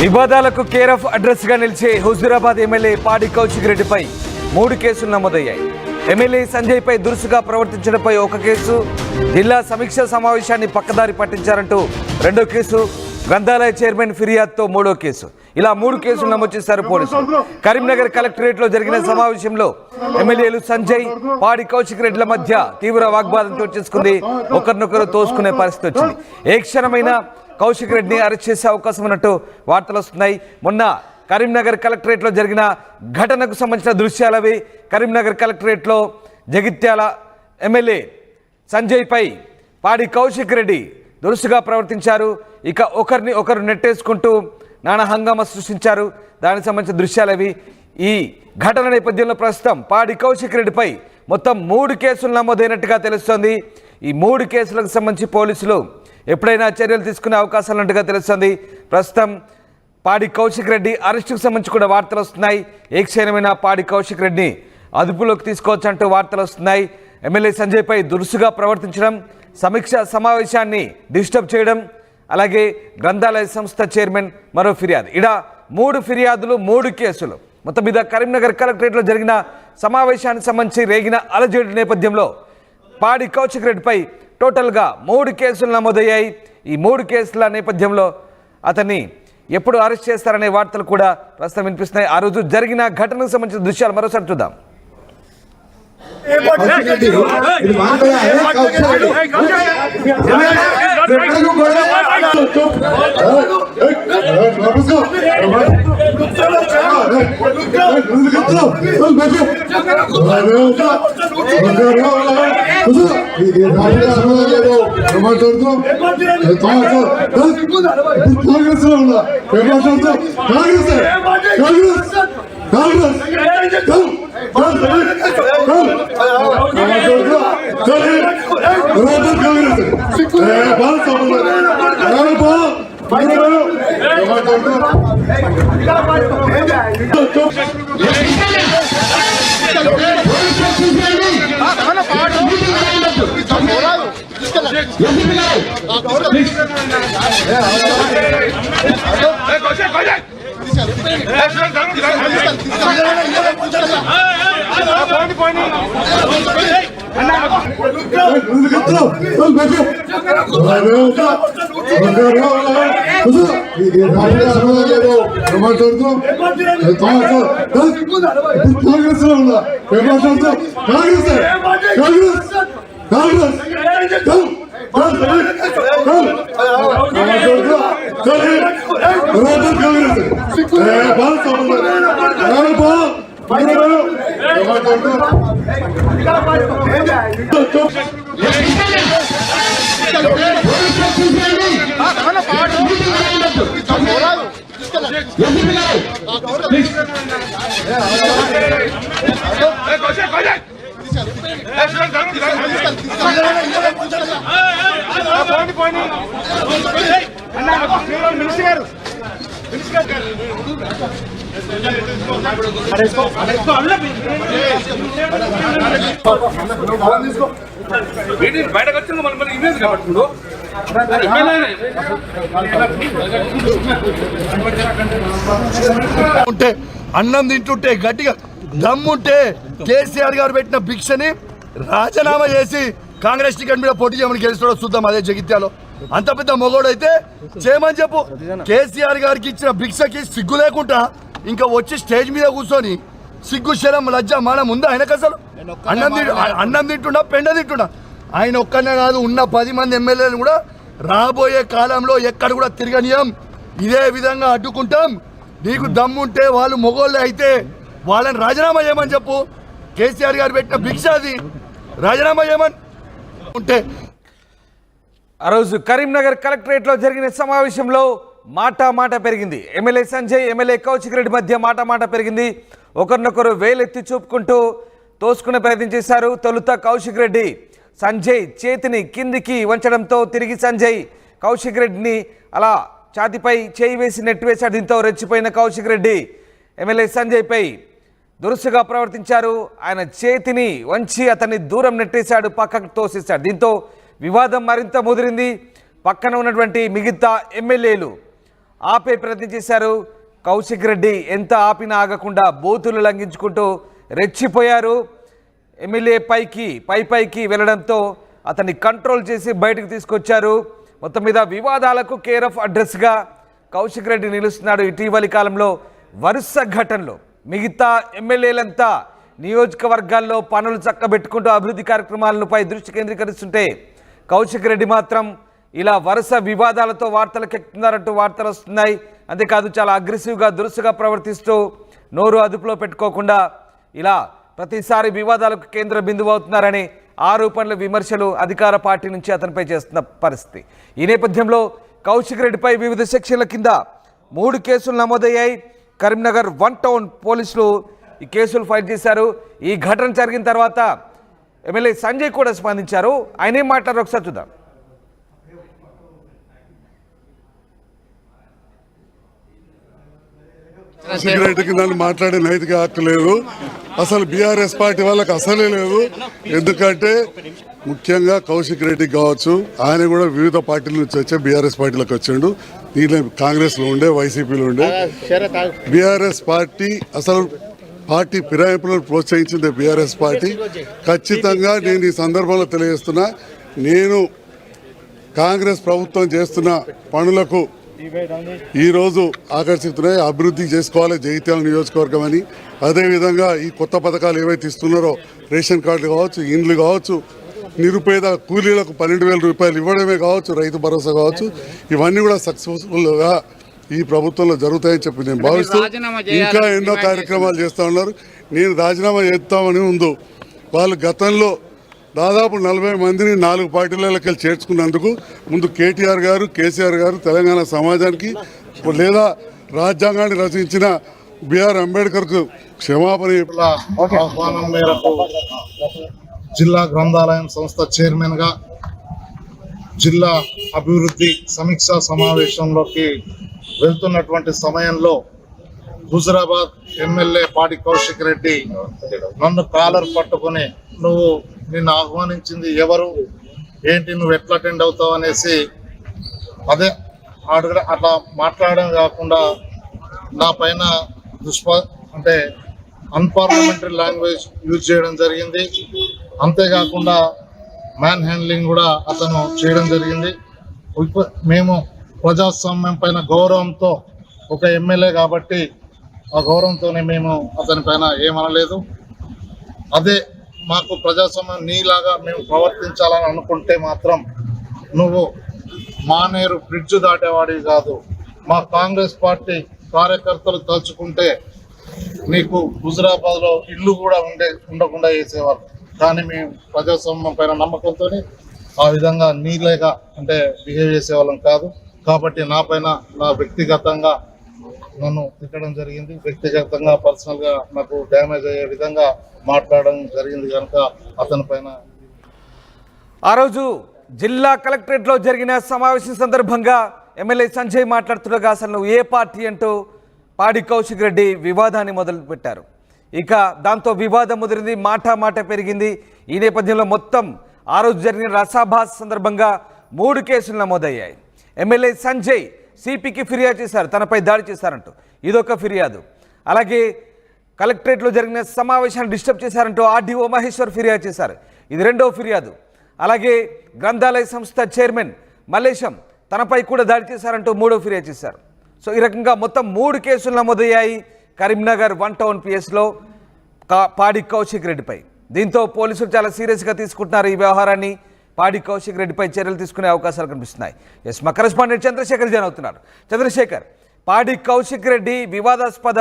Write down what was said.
వివాదాలకు care of address గా నిలిచే హుజూరాబాద్ ఎమ్మెల్యే పాడి కౌశిక్ రెడ్డిపై 3 కేసులు నమోదయ్యాయి. ఎమ్మెల్యే సంజయ్ పై దురుసుగా ప్రవర్తించడంపై 1 కేసు, జిల్లా సమీక్ష సమావేశాన్ని పక్కదారి పట్టించారంటూ 2వ కేసు, గ్రంథాలయ చైర్మన్ ఫిర్యాదుతో 3వ కేసు. ఇలా 3 కేసులు నమోదు చేశారు పోలీసులు. కరీంనగర్ కలెక్టరేట్ లో జరిగిన సమావేశంలో ఎమ్మెల్యేలు సంజయ్, పాడి కౌశిక్ రెడ్డిల మధ్య తీవ్ర వాగ్వాదం చోటు చేసుకుంది. ఒకరినొకరు తోసుకునే పరిస్థితి వచ్చింది. ఏ క్షణమైనా కౌశిక్ రెడ్డిని అరెస్ట్ చేసే అవకాశం ఉన్నట్టు వార్తలు వస్తున్నాయి. మొన్న కరీంనగర్ కలెక్టరేట్లో జరిగిన ఘటనకు సంబంధించిన దృశ్యాలవి. కరీంనగర్ కలెక్టరేట్లో జగిత్యాల ఎమ్మెల్యే సంజయ్ పై పాడి కౌశిక్ రెడ్డి దురుసుగా ప్రవర్తించారు. ఇక ఒకరిని ఒకరు నెట్టేసుకుంటూ నానా హంగామా సృష్టించారు. దానికి సంబంధించిన దృశ్యాలవి. ఈ ఘటన నేపథ్యంలో ప్రస్తుతం పాడి కౌశిక్ రెడ్డిపై మొత్తం 3 కేసులు నమోదైనట్టుగా తెలుస్తోంది. ఈ 3 కేసులకు సంబంధించి పోలీసులు ఎప్పుడైనా చర్యలు తీసుకునే అవకాశాలు ఉన్నట్టుగా తెలుస్తుంది. ప్రస్తుతం పాడి కౌశిక్ రెడ్డి అరెస్టుకు సంబంధించి కూడా వార్తలు వస్తున్నాయి. ఏ క్షణమైనా పాడి కౌశిక్ రెడ్డిని అదుపులోకి తీసుకోవచ్చు అంటూ వార్తలు వస్తున్నాయి. ఎమ్మెల్యే సంజయ్ పై దురుసుగా ప్రవర్తించడం, సమీక్ష సమావేశాన్ని డిస్టర్బ్ చేయడం, అలాగే గ్రంథాలయ సంస్థ చైర్మన్ మరో ఫిర్యాదు. ఇలా 3 ఫిర్యాదులు, 3 కేసులు. మొత్తం మీద కరీంనగర్ కలెక్టరేట్లో జరిగిన సమావేశానికి సంబంధించి రేగిన అలజడి నేపథ్యంలో పాడి కౌశిక్ రెడ్డిపై టోటల్గా 3 కేసులు నమోదయ్యాయి. ఈ 3 కేసుల నేపథ్యంలో అతన్ని ఎప్పుడు అరెస్ట్ చేస్తారనే వార్తలు కూడా ప్రస్తుతం వినిపిస్తున్నాయి. ఆ రోజు జరిగిన ఘటనకు సంబంధించిన దృశ్యాలు మరోసారి చూద్దాం. బయటకు వచ్చి మన ఇమేజ్ కాబట్టు ఉంటే అన్నం తింటుంటే గట్టిగా దమ్ముంటే కేసీఆర్ గారు పెట్టిన భిక్షని రాజీనామా చేసి కాంగ్రెస్ టికెట్ మీద పోటీ చేయమని గెలుస్తాడో చూద్దాం. అదే జగిత్యాలో అంత పెద్ద మొగోడైతే చేయమని చెప్పు. కేసీఆర్ గారికి ఇచ్చిన భిక్షకి సిగ్గు లేకుండా ఇంకా వచ్చి స్టేజ్ మీద కూర్చొని సిగ్గు శరం లజ్జ మానం ఉందా ఆయనకు? అసలు అన్నం తింటున్నా, పెండ తింటున్నా. ఆయన ఒక్కనే కాదు, ఉన్న 10 మంది ఎమ్మెల్యేలు కూడా రాబోయే కాలంలో ఎక్కడ కూడా తిరగనీయం, ఇదే విధంగా అడ్డుకుంటాం. నీకు దమ్ముంటే వాళ్ళు మొగోళ్ళు అయితే వాళ్ళని రాజీనామా చేయమని చెప్పు. కేసీఆర్ గారు పెట్టిన భిక్ష అది, రాజీనామా చేయమని ఉంటే. ఆ రోజు కరీంనగర్ కలెక్టరేట్లో జరిగిన సమావేశంలో మాట పెరిగింది. ఎమ్మెల్యే సంజయ్, ఎమ్మెల్యే కౌశిక్ రెడ్డి మధ్య మాట పెరిగింది. ఒకరినొకరు వేలెత్తి చూపుకుంటూ తోసుకునే ప్రయత్నం చేశారు. తొలుత కౌశిక్ రెడ్డి సంజయ్ చేతిని కిందికి వంచడంతో తిరిగి సంజయ్ కౌశిక్ రెడ్డిని అలా ఛాతిపై చేయి వేసి నెట్టివేశాడు. దీంతో రెచ్చిపోయిన కౌశిక్ రెడ్డి ఎమ్మెల్యే సంజయ్ పై దురుసుగా ప్రవర్తించారు. ఆయన చేతిని వంచి అతన్ని దూరం నెట్టేశాడు, పక్కకు తోసేశాడు. దీంతో వివాదం మరింత ముదిరింది. పక్కన ఉన్నటువంటి మిగతా ఎమ్మెల్యేలు ఆపే ప్రయత్నం చేశారు. కౌశిక్ రెడ్డి ఎంత ఆపినా ఆగకుండా బూతులు లంఘించుకుంటూ రెచ్చిపోయారు. ఎమ్మెల్యే పైకి వెళ్ళడంతో అతన్ని కంట్రోల్ చేసి బయటకు తీసుకొచ్చారు. మొత్తం మీద వివాదాలకు కేర్ ఆఫ్ అడ్రస్గా కౌశిక్ రెడ్డి నిలుస్తున్నాడు. ఇటీవలి కాలంలో వరుస ఘటనలో మిగతా ఎమ్మెల్యేలంతా నియోజకవర్గాల్లో పనులు చక్కబెట్టుకుంటూ అభివృద్ధి కార్యక్రమాలపై దృష్టి కేంద్రీకరిస్తుంటే కౌశిక్ రెడ్డి మాత్రం ఇలా వరుస వివాదాలతో వార్తలకు ఎక్కుతున్నారంటూ వార్తలు వస్తున్నాయి. అంతేకాదు చాలా అగ్రెసివ్గా దురుసుగా ప్రవర్తిస్తూ నోరు అదుపులో పెట్టుకోకుండా ఇలా ప్రతిసారి వివాదాలకు కేంద్ర బిందువు అవుతున్నారని ఆరోపణలు విమర్శలు అధికార పార్టీ నుంచి అతనిపై చేస్తున్న పరిస్థితి. ఈ నేపథ్యంలో కౌశిక్ రెడ్డిపై వివిధ సెక్షన్ల కింద 3 కేసులు నమోదయ్యాయి. కరీంనగర్ 1 టౌన్ పోలీసులు ఈ కేసులు ఫైల్ చేశారు. ఈ ఘటన జరిగిన తర్వాత ఎమ్మెల్యే సంజయ్ కూడా స్పందించారు. ఆయన ఏం మాట్లాడారు ఒకసారి చూద్దాం. సెక్రటరీకి నన్ను మాట్లాడే నైతిక హక్కు లేదు. అసలు బీఆర్ఎస్ పార్టీ వాళ్ళకి అసలే లేదు. ఎందుకంటే ముఖ్యంగా కౌశిక్ రెడ్డి కావచ్చు, ఆయన కూడా వివిధ పార్టీల నుంచి వచ్చే బీఆర్ఎస్ పార్టీలకు వచ్చిండు. దీనిలో కాంగ్రెస్లో ఉండే, వైసీపీలో ఉండే. బీఆర్ఎస్ పార్టీ అసలు పార్టీ ఫిరాయింపులను ప్రోత్సహించింది బీఆర్ఎస్ పార్టీ. ఖచ్చితంగా నేను ఈ సందర్భంలో తెలియజేస్తున్నా, నేను కాంగ్రెస్ ప్రభుత్వం చేస్తున్న పనులకు ఈరోజు ఆకర్షిస్తున్నాయి. అభివృద్ధి చేసుకోవాలి జగిత్యాల నియోజకవర్గం అని. అదేవిధంగా ఈ కొత్త పథకాలు ఏవైతే ఇస్తున్నారో, రేషన్ కార్డులు కావచ్చు, ఇండ్లు కావచ్చు, నిరుపేద కూలీలకు 12,000 రూపాయలు ఇవ్వడమే కావచ్చు, రైతు భరోసా కావచ్చు, ఇవన్నీ కూడా సక్సెస్ఫుల్గా ఈ ప్రభుత్వంలో జరుగుతాయని చెప్పి నేను భావిస్తూ ఇంకా ఎన్నో కార్యక్రమాలు చేస్తూ ఉన్నారు. నేను రాజీనామా చేస్తామని ఉందో వాళ్ళు గతంలో దాదాపు 40 మందిని 4 పార్టీలకి చేర్చుకున్నందుకు ముందు కేటీఆర్ గారు, కేసీఆర్ గారు తెలంగాణ సమాజానికి లేదా రాజ్యాంగాన్ని రచించిన బిఆర్ అంబేద్కర్కు క్షమాపణ ఆహ్వానం మేరకు జిల్లా గ్రంథాలయం సంస్థ చైర్మన్గా జిల్లా అభివృద్ధి సమీక్షా సమావేశంలోకి వెళ్తున్నటువంటి సమయంలో హుజురాబాద్ ఎమ్మెల్యే పాడి కౌశిక్ రెడ్డి నన్ను కాలర్ పట్టుకుని నువ్వు నిన్ను ఆహ్వానించింది ఎవరు, ఏంటి, నువ్వు ఎట్లా అటెండ్ అవుతావు అనేసి అదే అట్లా మాట్లాడడం కాకుండా నా పైన అంటే అన్పార్లమెంటరీ లాంగ్వేజ్ యూజ్ చేయడం జరిగింది. అంతేకాకుండా మ్యాన్ హ్యాండ్లింగ్ కూడా అతను చేయడం జరిగింది. మేము ప్రజాస్వామ్యం పైన గౌరవంతో ఒక ఎమ్మెల్యే కాబట్టి ఆ గౌరవంతోనే మేము అతని పైన ఏమనలేదు. అదే మాకు ప్రజాస్వామ్యం నీలాగా మేము ప్రవర్తించాలని అనుకుంటే మాత్రం నువ్వు మానేరు బ్రిడ్జ్ దాటేవాడివి కాదు. మా కాంగ్రెస్ పార్టీ కార్యకర్తలు తలుచుకుంటే నీకు హుజురాబాద్లో ఇల్లు కూడా ఉండకుండా చేసేవారు. కానీ మేము ప్రజాస్వామ్యం పైన నమ్మకంతో ఆ విధంగా నీలేగా అంటే బిహేవ్ చేసేవాళ్ళం కాదు. కాబట్టి నా పైన నా వ్యక్తిగతంగా నన్ను తిట్టడం జరిగింది. వ్యక్తిగతంగా పర్సనల్గా నాకు డ్యామేజ్ అయ్యే విధంగా మాట్లాడడం జరిగింది కనుక అతని పైన ఆ రోజు జిల్లా కలెక్టరేట్లో జరిగిన సమావేశం సందర్భంగా ఎమ్మెల్యే సంజయ్ మాట్లాడుతుండగా అసలు నువ్వు ఏ పార్టీ అంటూ పాడి కౌశిక్ రెడ్డి వివాదాన్ని మొదలుపెట్టారు. ఇక దాంతో వివాదం ముదిరింది, మాట పెరిగింది. ఈ నేపథ్యంలో మొత్తం ఆ రోజు జరిగిన రసాభాస్ సందర్భంగా 3 కేసులు నమోదయ్యాయి. ఎమ్మెల్యే సంజయ్ సిపికి ఫిర్యాదు చేశారు, తనపై దాడి చేశారంటూ ఇదొక ఫిర్యాదు. అలాగే కలెక్టరేట్లో జరిగిన సమావేశాన్ని డిస్టర్బ్ చేశారంటూ ఆర్డీఓ మహేశ్వర్ ఫిర్యాదు చేశారు, ఇది 2వ ఫిర్యాదు. అలాగే గ్రంథాలయ సంస్థ చైర్మన్ మల్లేశం తనపై కూడా దాడి చేశారంటూ 3వ ఫిర్యాదు చేశారు. సో ఈ రకంగా మొత్తం 3 కేసులు నమోదయ్యాయి కరీంనగర్ 1 టౌన్ పిఎస్లో పాడి కౌశిక్ రెడ్డిపై. దీంతో పోలీసులు చాలా సీరియస్గా తీసుకుంటున్నారు ఈ వ్యవహారాన్ని. పాడి కౌశిక్ రెడ్డిపై చర్యలు తీసుకునే అవకాశాలు కనిపిస్తున్నాయి. మా కరెస్పాండెంట్ చంద్రశేఖర్ జాయిన్ అవుతున్నారు. చంద్రశేఖర్, పాడి కౌశిక్ రెడ్డి వివాదాస్పద